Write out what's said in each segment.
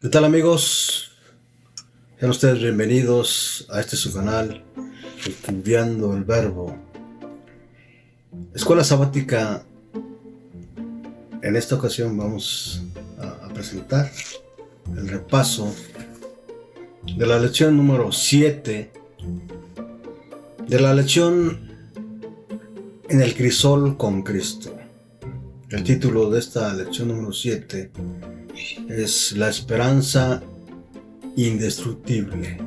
¿Qué tal, amigos? Sean ustedes bienvenidos a este su canal, Estudiando el Verbo. Escuela Sabática. En esta ocasión vamos a presentar el repaso de la lección número 7, de la lección En el crisol con Cristo. El título de esta lección número 7 es La esperanza indestructible.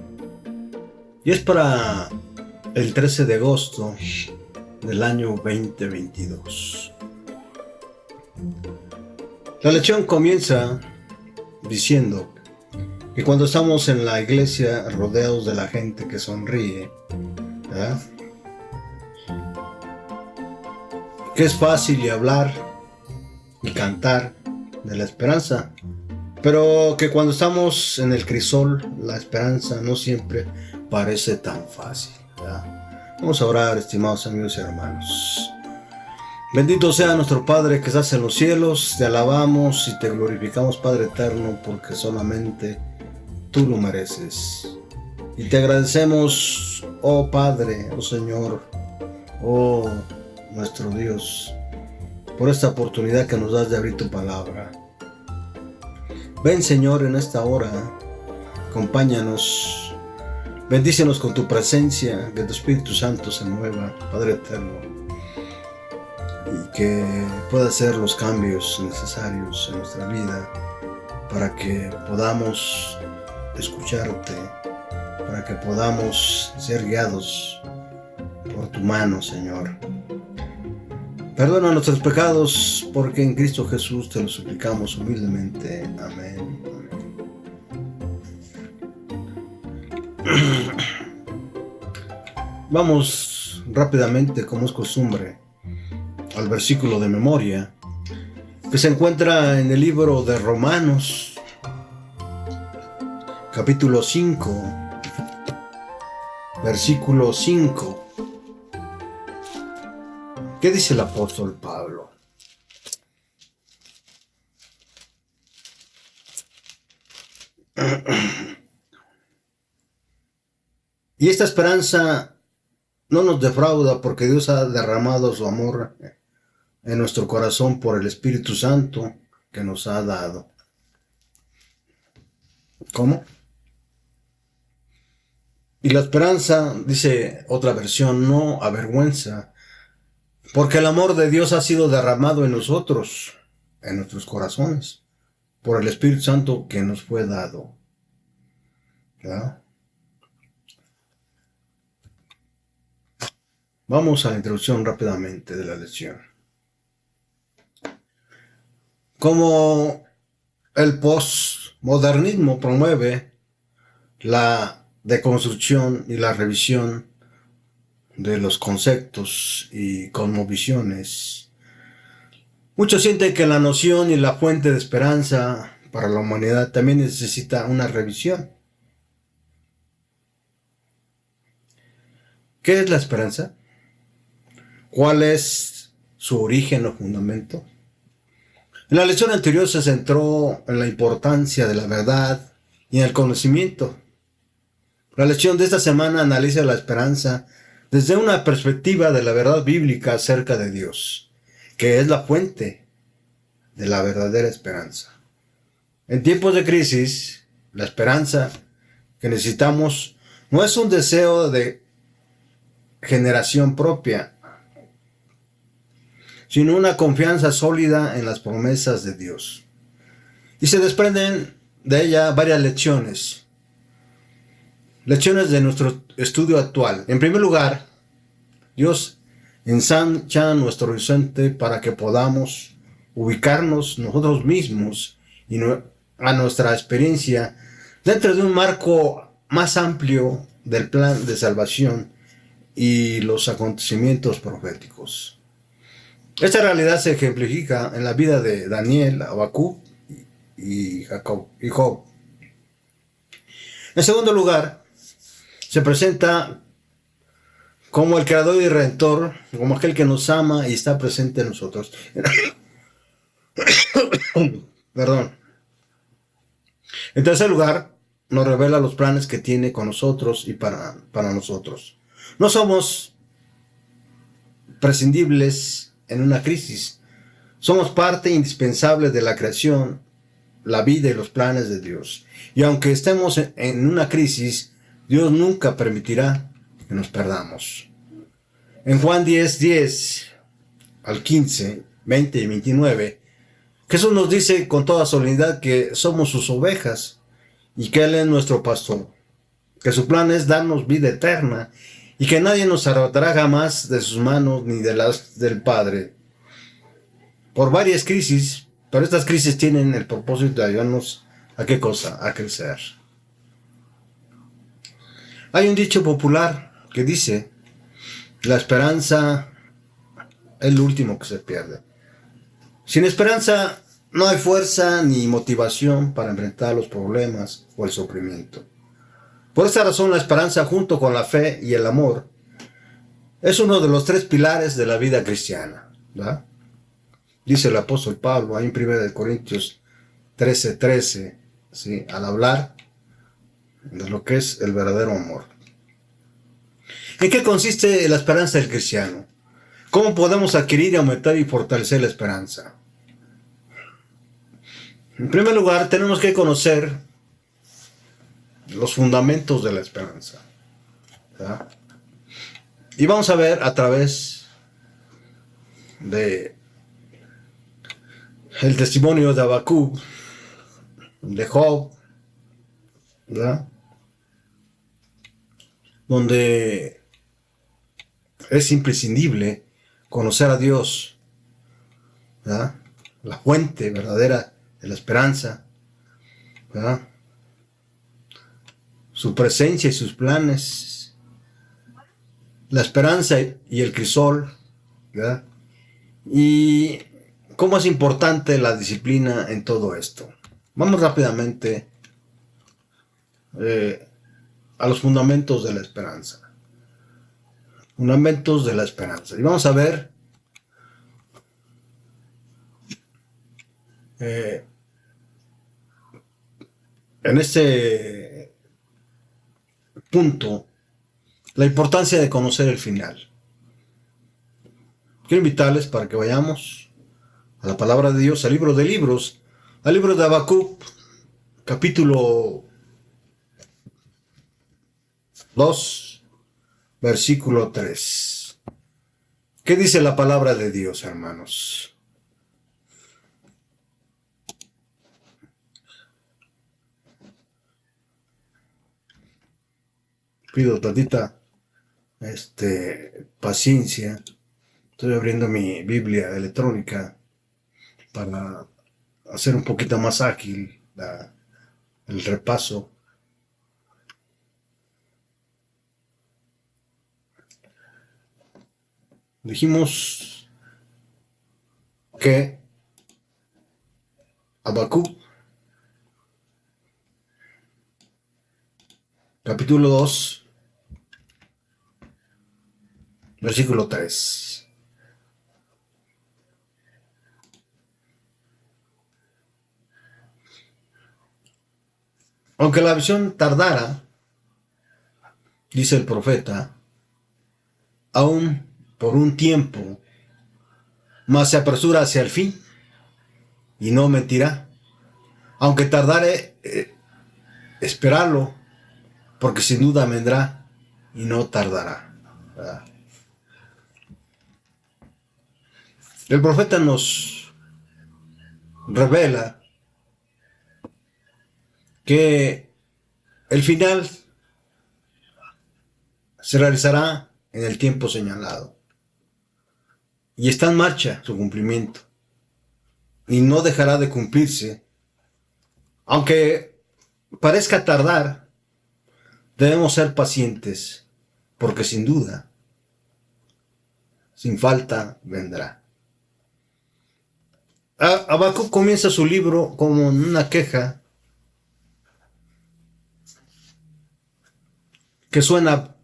Y es para el 13 de agosto del año 2022. La lección comienza diciendo que cuando estamos en la iglesia rodeados de la gente que sonríe, ¿verdad?, que es fácil hablar y cantar de la esperanza, pero que cuando estamos en el crisol, la esperanza no siempre parece tan fácil, ¿verdad? Vamos a orar, estimados amigos y hermanos. Bendito sea nuestro Padre que estás en los cielos, te alabamos y te glorificamos, Padre eterno, porque solamente tú lo mereces. Y te agradecemos, oh Padre, oh Señor, oh nuestro Dios, por esta oportunidad que nos das de abrir tu palabra. Ven, Señor, en esta hora, acompáñanos, bendícenos con tu presencia, que tu Espíritu Santo se mueva, Padre eterno, y que pueda hacer los cambios necesarios en nuestra vida para que podamos escucharte, para que podamos ser guiados por tu mano, Señor. Perdona nuestros pecados, porque en Cristo Jesús te lo suplicamos humildemente. Amén. Vamos rápidamente, como es costumbre, al versículo de memoria, que se encuentra en el libro de Romanos, capítulo 5, versículo 5. ¿Qué dice el apóstol Pablo? Y esta esperanza no nos defrauda, porque Dios ha derramado su amor en nuestro corazón por el Espíritu Santo que nos ha dado. ¿Cómo? Y la esperanza, dice otra versión, no avergüenza, porque el amor de Dios ha sido derramado en nosotros, en nuestros corazones, por el Espíritu Santo que nos fue dado. ¿Verdad? Vamos a la introducción rápidamente de la lección. Como el postmodernismo promueve la deconstrucción y la revisión de los conceptos y cosmovisiones, muchos sienten que la noción y la fuente de esperanza para la humanidad también necesita una revisión. ¿Qué es la esperanza? ¿Cuál es su origen o fundamento? En la lección anterior se centró en la importancia de la verdad y en el conocimiento. La lección de esta semana analiza la esperanza desde una perspectiva de la verdad bíblica acerca de Dios, que es la fuente de la verdadera esperanza. En tiempos de crisis, la esperanza que necesitamos no es un deseo de generación propia, sino una confianza sólida en las promesas de Dios. Y se desprenden de ella varias lecciones de nuestro estudio actual. En primer lugar, Dios ensancha nuestro horizonte para que podamos ubicarnos nosotros mismos y a nuestra experiencia dentro de un marco más amplio del plan de salvación y los acontecimientos proféticos. Esta realidad se ejemplifica en la vida de Daniel, Habacuc y Job. En segundo lugar, se presenta como el creador y redentor, como aquel que nos ama y está presente en nosotros. Perdón. En tercer lugar, nos revela los planes que tiene con nosotros y para nosotros. No somos prescindibles en una crisis. Somos parte indispensable de la creación, la vida y los planes de Dios. Y aunque estemos en una crisis, Dios nunca permitirá que nos perdamos. En Juan 10 al 15, 20 y 29, Jesús nos dice con toda solemnidad que somos sus ovejas y que Él es nuestro pastor, que su plan es darnos vida eterna y que nadie nos arrebatará jamás de sus manos ni de las del Padre. Por varias crisis, pero estas crisis tienen el propósito de ayudarnos ¿a qué cosa? A crecer. Hay un dicho popular que dice, la esperanza es lo último que se pierde. Sin esperanza no hay fuerza ni motivación para enfrentar los problemas o el sufrimiento. Por esta razón, la esperanza, junto con la fe y el amor, es uno de los tres pilares de la vida cristiana, ¿verdad? Dice el apóstol Pablo ahí en 1 Corintios 13:13, ¿sí? Al hablar de lo que es el verdadero amor. ¿En qué consiste la esperanza del cristiano? ¿Cómo podemos adquirir, aumentar y fortalecer la esperanza? En primer lugar, tenemos que conocer los fundamentos de la esperanza, ¿verdad? Y vamos a ver a través de el testimonio de Habacuc, de Job, ¿verdad? Donde es imprescindible conocer a Dios, ¿verdad? La fuente verdadera de la esperanza, ¿verdad? Su presencia y sus planes, la esperanza y el crisol, ¿verdad? Y cómo es importante la disciplina en todo esto. Vamos rápidamente a los fundamentos de la esperanza. Fundamentos de la esperanza. Y vamos a ver en este punto la importancia de conocer el final. Quiero invitarles para que vayamos a la palabra de Dios, al libro de libros, al libro de Habacuc, capítulo 2, versículo 3. ¿Qué dice la palabra de Dios, hermanos? Pido tantita paciencia. Estoy abriendo mi Biblia electrónica para hacer un poquito más ágil el repaso. Dijimos que Habacuc, capítulo 2, versículo 3. Aunque la visión tardara, dice el profeta, aún por un tiempo, mas se apresura hacia el fin y no mentirá. Aunque tardare, esperarlo, porque sin duda vendrá y no tardará, ¿verdad? El profeta nos revela que el final se realizará en el tiempo señalado y está en marcha su cumplimiento y no dejará de cumplirse. Aunque parezca tardar, debemos ser pacientes, porque sin duda, sin falta, vendrá. Habacuc comienza su libro como una queja que suena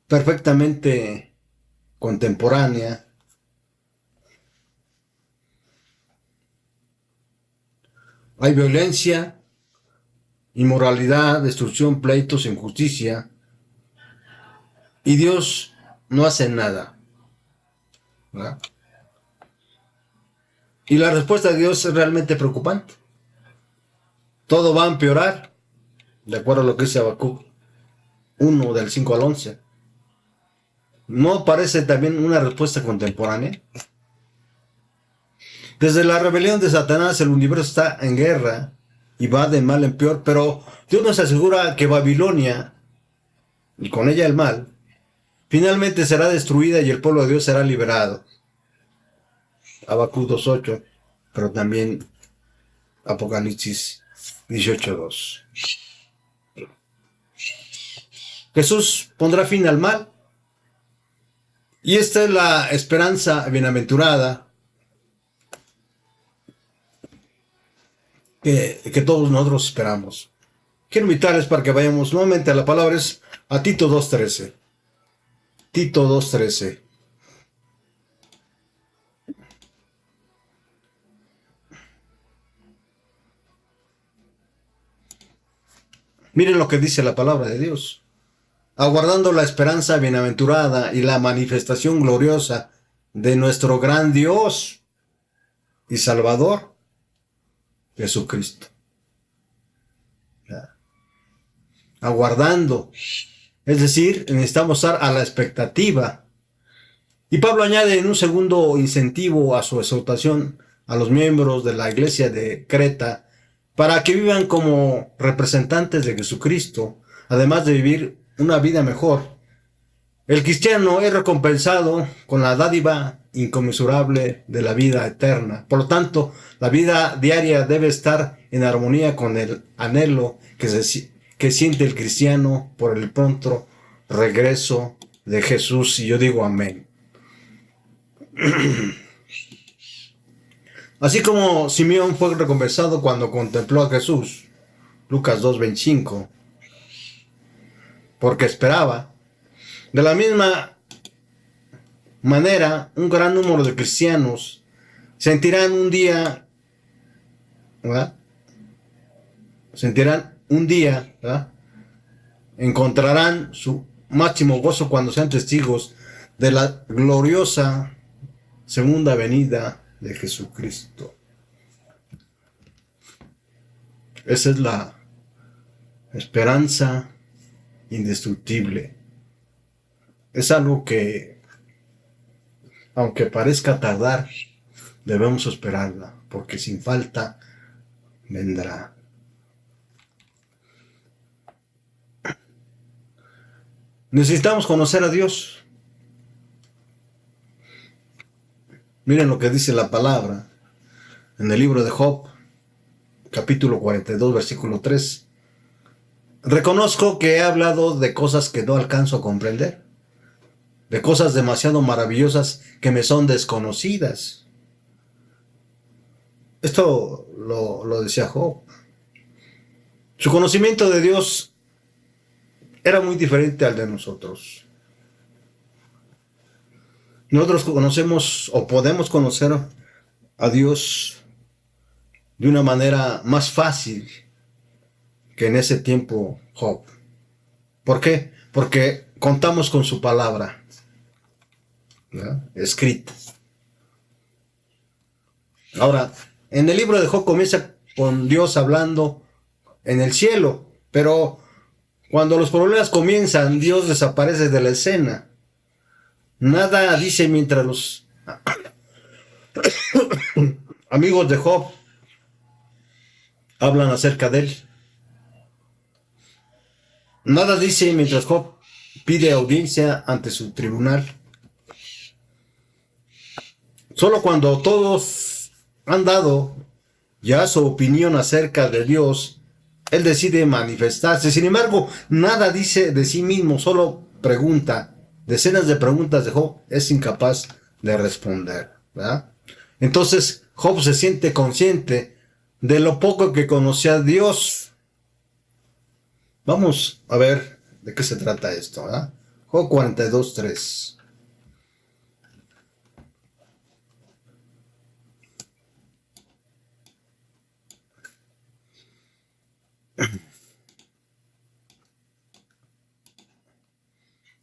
perfectamente contemporánea. Hay violencia, inmoralidad, destrucción, pleitos, injusticia, y Dios no hace nada, ¿verdad? Y la respuesta de Dios es realmente preocupante. Todo va a empeorar, de acuerdo a lo que dice Habacuc 1 del 5 al 11. ¿No parece también una respuesta contemporánea? Desde la rebelión de Satanás el universo está en guerra y va de mal en peor, pero Dios nos asegura que Babilonia, y con ella el mal, finalmente será destruida y el pueblo de Dios será liberado. Habacuc 2.8, pero también Apocalipsis 18.2. Jesús pondrá fin al mal, y esta es la esperanza bienaventurada que todos nosotros esperamos. Quiero invitarles para que vayamos nuevamente a la palabra, es a Tito 2.13. Tito 2.13. Miren lo que dice la palabra de Dios. Aguardando la esperanza bienaventurada y la manifestación gloriosa de nuestro gran Dios y Salvador, Jesucristo. Aguardando. Es decir, necesitamos estar a la expectativa. Y Pablo añade en un segundo incentivo a su exhortación a los miembros de la iglesia de Creta para que vivan como representantes de Jesucristo, además de vivir una vida mejor. El cristiano es recompensado con la dádiva inconmensurable de la vida eterna. Por lo tanto, la vida diaria debe estar en armonía con el anhelo que siente el cristiano por el pronto regreso de Jesús. Y yo digo amén. Así como Simeón fue recompensado cuando contempló a Jesús, Lucas 2.25, porque esperaba, de la misma manera, un gran número de cristianos sentirán un día, ¿verdad? Sentirán un día, ¿verdad? Encontrarán su máximo gozo cuando sean testigos de la gloriosa segunda venida de Jesucristo. Esa es la esperanza indestructible. Es algo que, aunque parezca tardar, debemos esperarla, porque sin falta vendrá. Necesitamos conocer a Dios. Miren lo que dice la palabra en el libro de Job, capítulo 42, versículo 3. Reconozco que he hablado de cosas que no alcanzo a comprender, de cosas demasiado maravillosas que me son desconocidas. Esto lo decía Job. Su conocimiento de Dios era muy diferente al de nosotros. Nosotros conocemos o podemos conocer a Dios de una manera más fácil que en ese tiempo Job. ¿Por qué? Porque contamos con su palabra, ¿verdad? Escrita. Ahora, en el libro de Job comienza con Dios hablando en el cielo, pero cuando los problemas comienzan, Dios desaparece de la escena. Nada dice mientras los amigos de Job hablan acerca de él. Nada dice mientras Job pide audiencia ante su tribunal. Solo cuando todos han dado ya su opinión acerca de Dios, él decide manifestarse. Sin embargo, nada dice de sí mismo, solo pregunta. Decenas de preguntas de Job es incapaz de responder, ¿verdad? Entonces, Job se siente consciente de lo poco que conocía a Dios. Vamos a ver de qué se trata esto, ¿verdad? Job 42:3.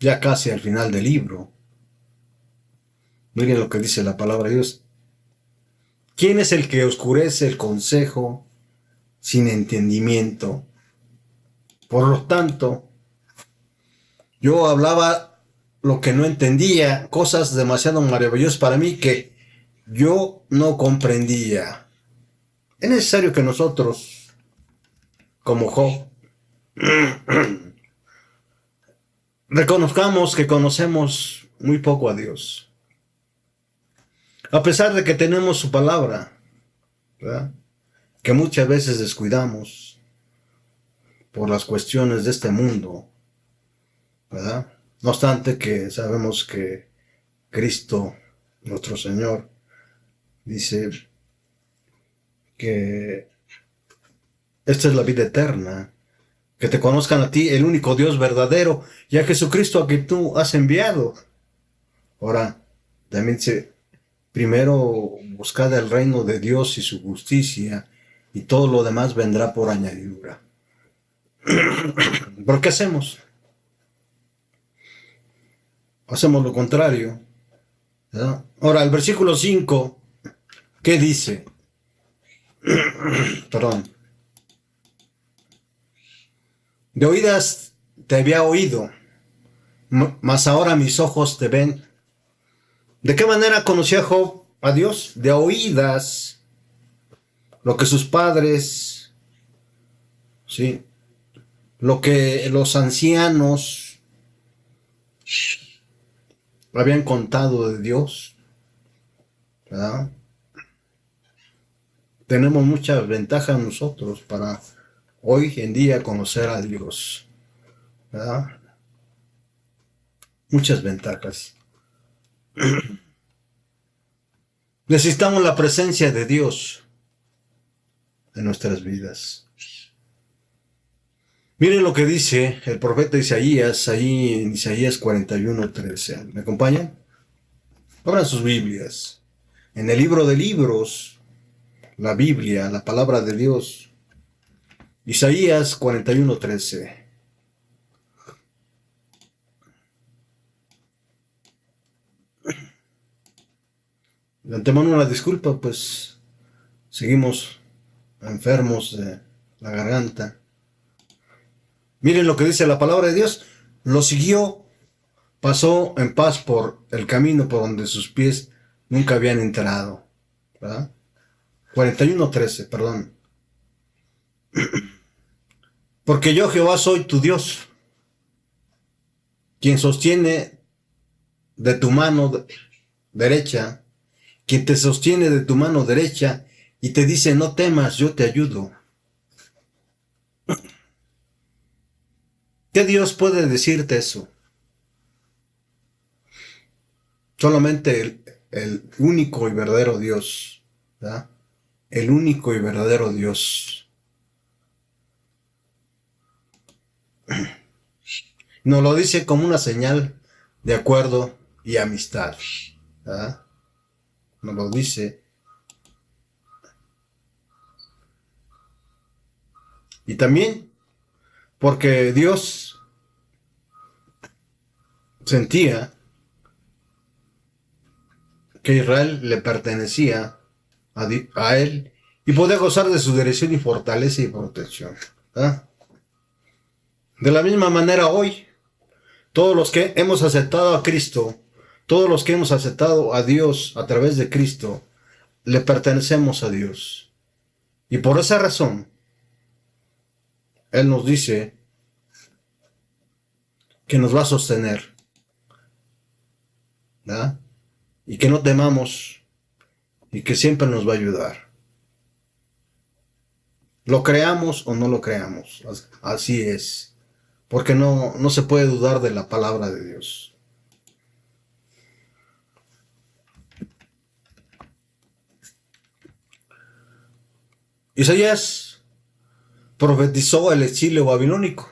ya casi al final del libro. Miren lo que dice la palabra de Dios. ¿Quién es el que oscurece el consejo sin entendimiento? Por lo tanto, yo hablaba lo que no entendía, cosas demasiado maravillosas para mí que yo no comprendía. Es necesario que nosotros, como Job, reconozcamos que conocemos muy poco a Dios. A pesar de que tenemos su palabra, ¿verdad?, que muchas veces descuidamos por las cuestiones de este mundo, ¿verdad? No obstante que sabemos que Cristo, nuestro Señor, dice que esta es la vida eterna, que te conozcan a ti, el único Dios verdadero, y a Jesucristo a quien tú has enviado. Ahora, también dice, primero buscad el reino de Dios y su justicia, y todo lo demás vendrá por añadidura. ¿Pero qué hacemos? Hacemos lo contrario, ¿verdad? Ahora, el versículo 5, ¿qué dice? Perdón. De oídas te había oído, mas ahora mis ojos te ven. ¿De qué manera conocía Job a Dios? De oídas. Lo que sus padres, ¿sí?, lo que los ancianos habían contado de Dios, ¿verdad? Tenemos muchas ventajas nosotros para hoy en día conocer a Dios, ¿verdad? Muchas ventajas. Necesitamos la presencia de Dios en nuestras vidas. Miren lo que dice el profeta Isaías, ahí en Isaías 41:13. ¿Me acompañan? Abran sus Biblias. En el libro de libros, la Biblia, la palabra de Dios. Isaías 41:13. De antemano una disculpa, pues seguimos enfermos de la garganta. Miren lo que dice la palabra de Dios. Lo siguió, pasó en paz por el camino por donde sus pies nunca habían entrado, ¿verdad? 41:13, perdón. Porque yo, Jehová, soy tu Dios, quien sostiene de tu mano derecha, quien te sostiene de tu mano derecha y te dice, no temas, yo te ayudo. ¿Qué Dios puede decirte eso? Solamente el único y verdadero Dios, ¿verdad? El único y verdadero Dios. Nos lo dice como una señal de acuerdo y amistad, ¿verdad? Nos lo dice. Y también porque Dios sentía que Israel le pertenecía a él y podía gozar de su dirección y fortaleza y protección, ¿verdad? De la misma manera hoy, todos los que hemos aceptado a Cristo, todos los que hemos aceptado a Dios a través de Cristo, le pertenecemos a Dios. Y por esa razón, Él nos dice que nos va a sostener, ¿verdad? Y que no temamos y que siempre nos va a ayudar. Lo creamos o no lo creamos, así es. Porque no se puede dudar de la palabra de Dios. Isaías profetizó el exilio babilónico.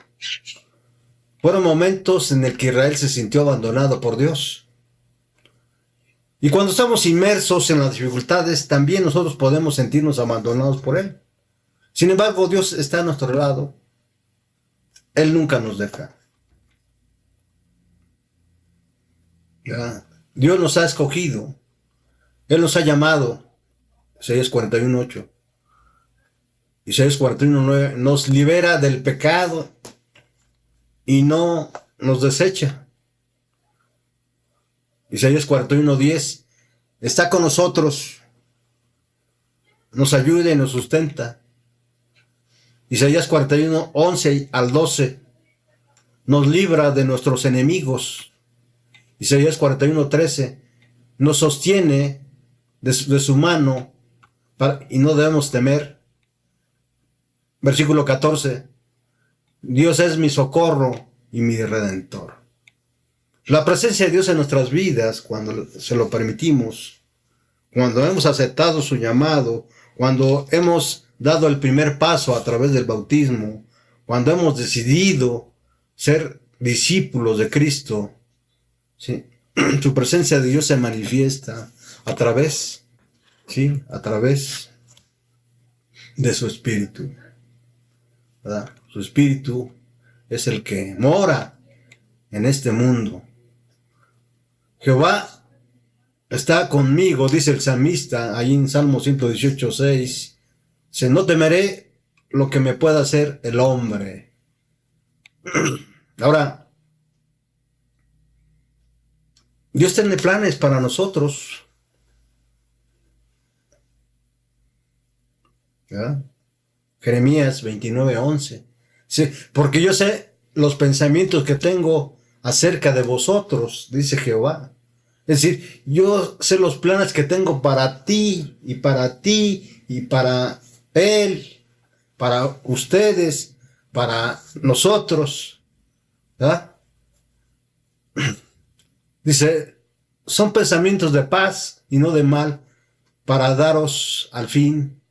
Fueron momentos en el que Israel se sintió abandonado por Dios. Y cuando estamos inmersos en las dificultades, también nosotros podemos sentirnos abandonados por Él. Sin embargo, Dios está a nuestro lado. Él nunca nos deja. ¿verdad? Dios nos ha escogido, Él nos ha llamado, Isaías 41:8. Isaías 41:9 nos libera del pecado y no nos desecha. Isaías 41:10 está con nosotros, nos ayuda y nos sustenta. Isaías 41:11 al 12 nos libra de nuestros enemigos. Isaías 41:13 nos sostiene de su mano y no debemos temer. Versículo 14, Dios es mi socorro y mi redentor. La presencia de Dios en nuestras vidas, cuando se lo permitimos, cuando hemos aceptado su llamado, cuando hemos dado el primer paso a través del bautismo, cuando hemos decidido ser discípulos de Cristo, ¿sí? Su presencia de Dios se manifiesta a través, ¿sí? A través de su Espíritu, ¿verdad? Su Espíritu es el que mora en este mundo. Jehová está conmigo, dice el salmista, ahí en Salmo 118:6. Dice, no temeré lo que me pueda hacer el hombre. Ahora, Dios tiene planes para nosotros, ¿verdad? Jeremías 29:11. Sí, porque yo sé los pensamientos que tengo acerca de vosotros, dice Jehová. Es decir, yo sé los planes que tengo para ti y para ti y para él, para ustedes, para nosotros, ¿verdad? Dice, son pensamientos de paz y no de mal, para daros al fin,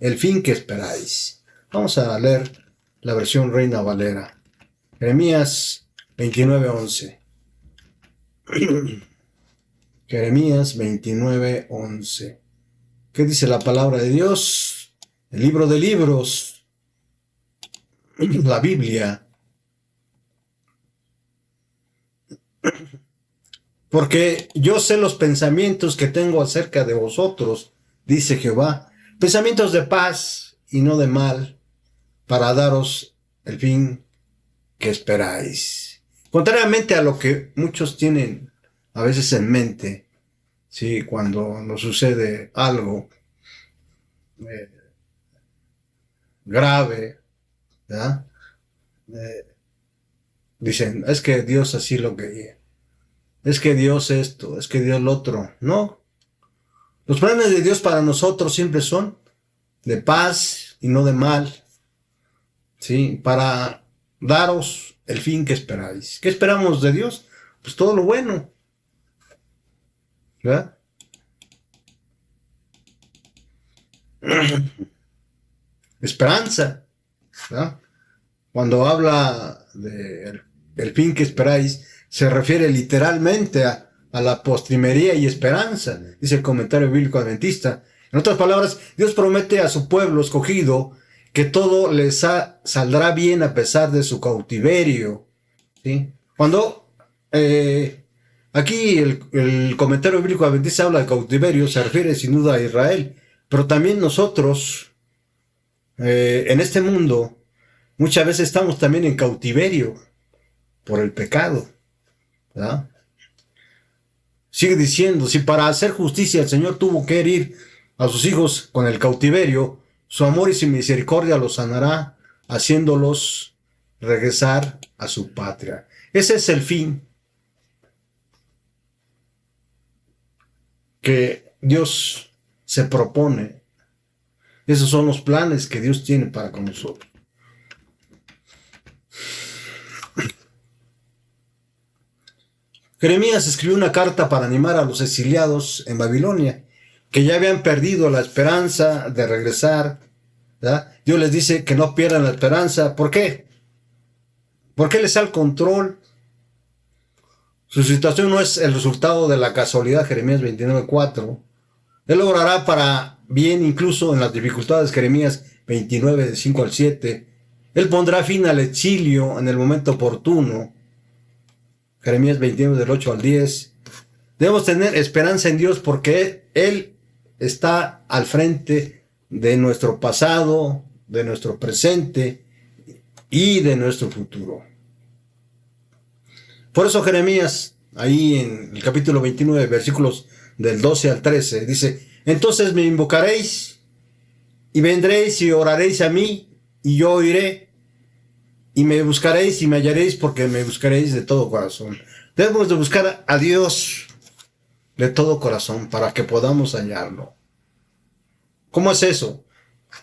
el fin que esperáis. Vamos a leer la versión Reina Valera. Jeremías 29:11. Jeremías 29:11. ¿Qué dice la palabra de Dios? El libro de libros, la Biblia. Porque yo sé los pensamientos que tengo acerca de vosotros, dice Jehová, pensamientos de paz y no de mal, para daros el fin que esperáis. Contrariamente a lo que muchos tienen a veces en mente, ¿sí? Cuando nos sucede algo grave, ¿verdad? Dicen, es que Dios así lo quería. Es que Dios esto, es que Dios lo otro. No. Los planes de Dios para nosotros siempre son de paz y no de mal. ¿Sí? Para daros el fin que esperáis. ¿Qué esperamos de Dios? Pues todo lo bueno, ¿verdad? Esperanza, ¿verdad? Cuando habla de el fin que esperáis, se refiere literalmente a la postrimería y esperanza, dice el comentario bíblico adventista. En otras palabras, Dios promete a su pueblo escogido que todo les saldrá bien a pesar de su cautiverio, ¿sí? Cuando aquí el comentario bíblico adventista habla de cautiverio, se refiere sin duda a Israel, pero también nosotros en este mundo muchas veces estamos también en cautiverio por el pecado, ¿verdad? Sigue diciendo, si para hacer justicia el Señor tuvo que herir a sus hijos con el cautiverio, su amor y su misericordia los sanará, haciéndolos regresar a su patria. Ese es el fin que Dios se propone. Esos son los planes que Dios tiene para con nosotros. Jeremías escribió una carta para animar a los exiliados en Babilonia, que ya habían perdido la esperanza de regresar, ¿verdad? Dios les dice que no pierdan la esperanza. ¿Por qué? Porque Él está al control. Su situación no es el resultado de la casualidad, Jeremías 29:4. Él logrará para bien incluso en las dificultades, Jeremías 29:5-7. Él pondrá fin al exilio en el momento oportuno, Jeremías 29:8-10. Debemos tener esperanza en Dios porque Él está al frente de nuestro pasado, de nuestro presente y de nuestro futuro. Por eso Jeremías, ahí en el capítulo 29, versículos del 12 al 13, dice: entonces me invocaréis y vendréis y oraréis a mí y yo oiré, y me buscaréis y me hallaréis porque me buscaréis de todo corazón. Debemos de buscar a Dios de todo corazón para que podamos hallarlo. ¿Cómo es eso?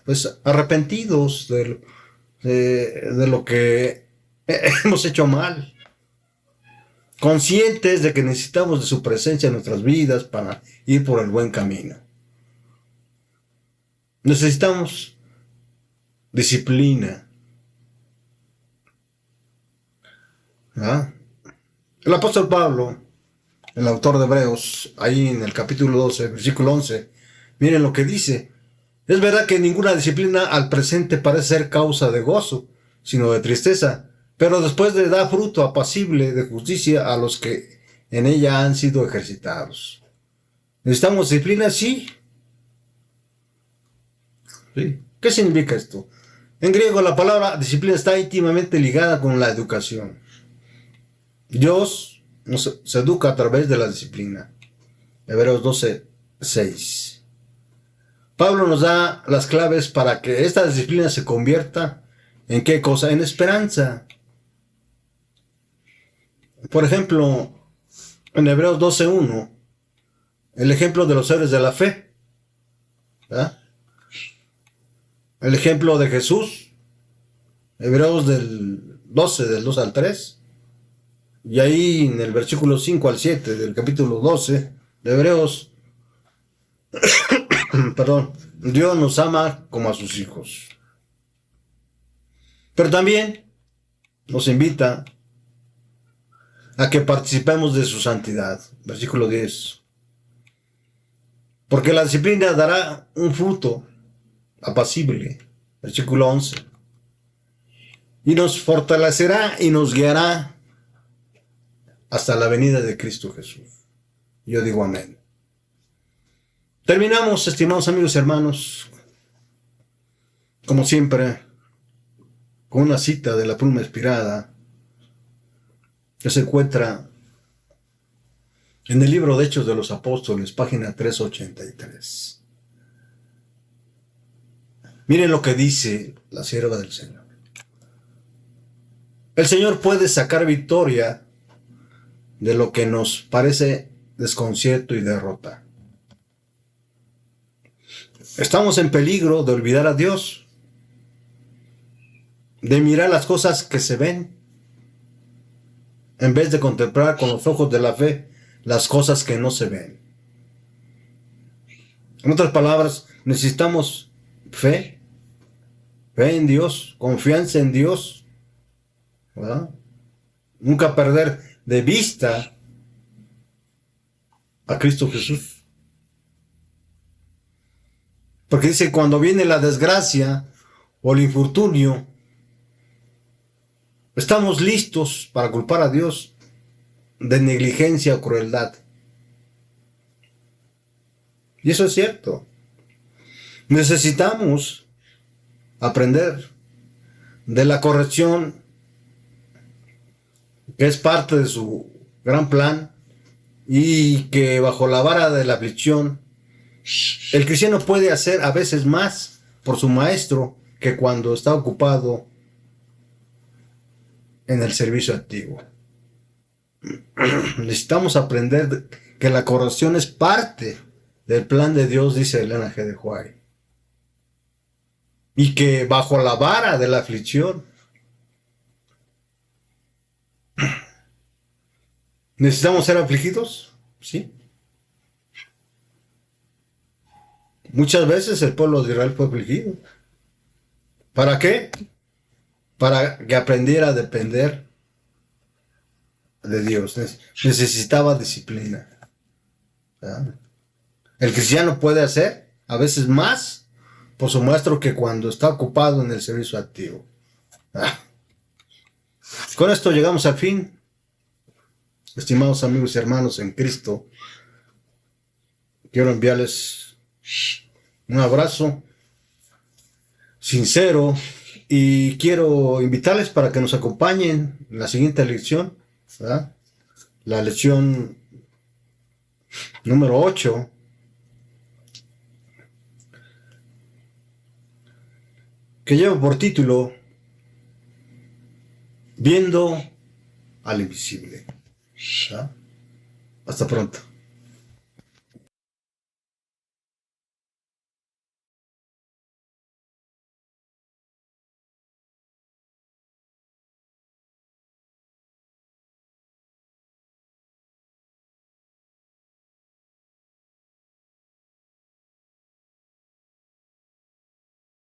Pues arrepentidos de lo que hemos hecho mal, conscientes de que necesitamos de su presencia en nuestras vidas para ir por el buen camino. Necesitamos disciplina. ¿Ah? El apóstol Pablo, el autor de Hebreos, ahí en el capítulo 12, versículo 11, miren lo que dice: es verdad que ninguna disciplina al presente parece ser causa de gozo, sino de tristeza, pero después le da fruto apacible de justicia a los que en ella han sido ejercitados. ¿Necesitamos disciplina? Sí. ¿Sí? ¿Qué significa esto? En griego la palabra disciplina está íntimamente ligada con la educación. Dios nos educa a través de la disciplina. Hebreos 12, 6. Pablo nos da las claves para que esta disciplina se convierta ¿en qué cosa? En esperanza. Por ejemplo, en Hebreos 12:1, el ejemplo de los héroes de la fe. ¿Verdad? El ejemplo de Jesús. Hebreos del 12, del 2 al 3. Y ahí en el versículo 5 al 7 del capítulo 12 de Hebreos, perdón, Dios nos ama como a sus hijos. Pero también nos invita a que participemos de su santidad. Versículo 10. Porque la disciplina dará un fruto apacible. Versículo 11. Y nos fortalecerá y nos guiará hasta la venida de Cristo Jesús. Yo digo amén. Terminamos, estimados amigos y hermanos, como siempre, con una cita de la pluma inspirada que se encuentra en el libro de Hechos de los Apóstoles, página 383. Miren lo que dice la sierva del Señor. El Señor puede sacar victoria de lo que nos parece desconcierto y derrota. Estamos en peligro de olvidar a Dios, de mirar las cosas que se ven, en vez de contemplar con los ojos de la fe las cosas que no se ven. En otras palabras, necesitamos fe en Dios, confianza en Dios, ¿verdad? Nunca perder de vista a Cristo Jesús. Porque dice, cuando viene la desgracia o el infortunio, estamos listos para culpar a Dios de negligencia o crueldad. Y eso es cierto. Necesitamos aprender de la corrección, que es parte de su gran plan, y que bajo la vara de la aflicción, el cristiano puede hacer a veces más por su maestro que cuando está ocupado en el servicio activo. Necesitamos aprender que la corrección es parte del plan de Dios, dice Elena G. de White. Y que bajo la vara de la aflicción ¿necesitamos ser afligidos? Sí. Muchas veces el pueblo de Israel fue afligido. ¿Para qué? Para que aprendiera a depender de Dios. Necesitaba disciplina. ¿Verdad? El cristiano puede hacer a veces más por su maestro que cuando está ocupado en el servicio activo. ¿Verdad? Con esto llegamos al fin. estimados amigos y hermanos en Cristo, quiero enviarles un abrazo sincero y quiero invitarles para que nos acompañen en la siguiente lección, ¿verdad? La lección número 8, que lleva por título Viendo al invisible. ¿Ah? Hasta pronto.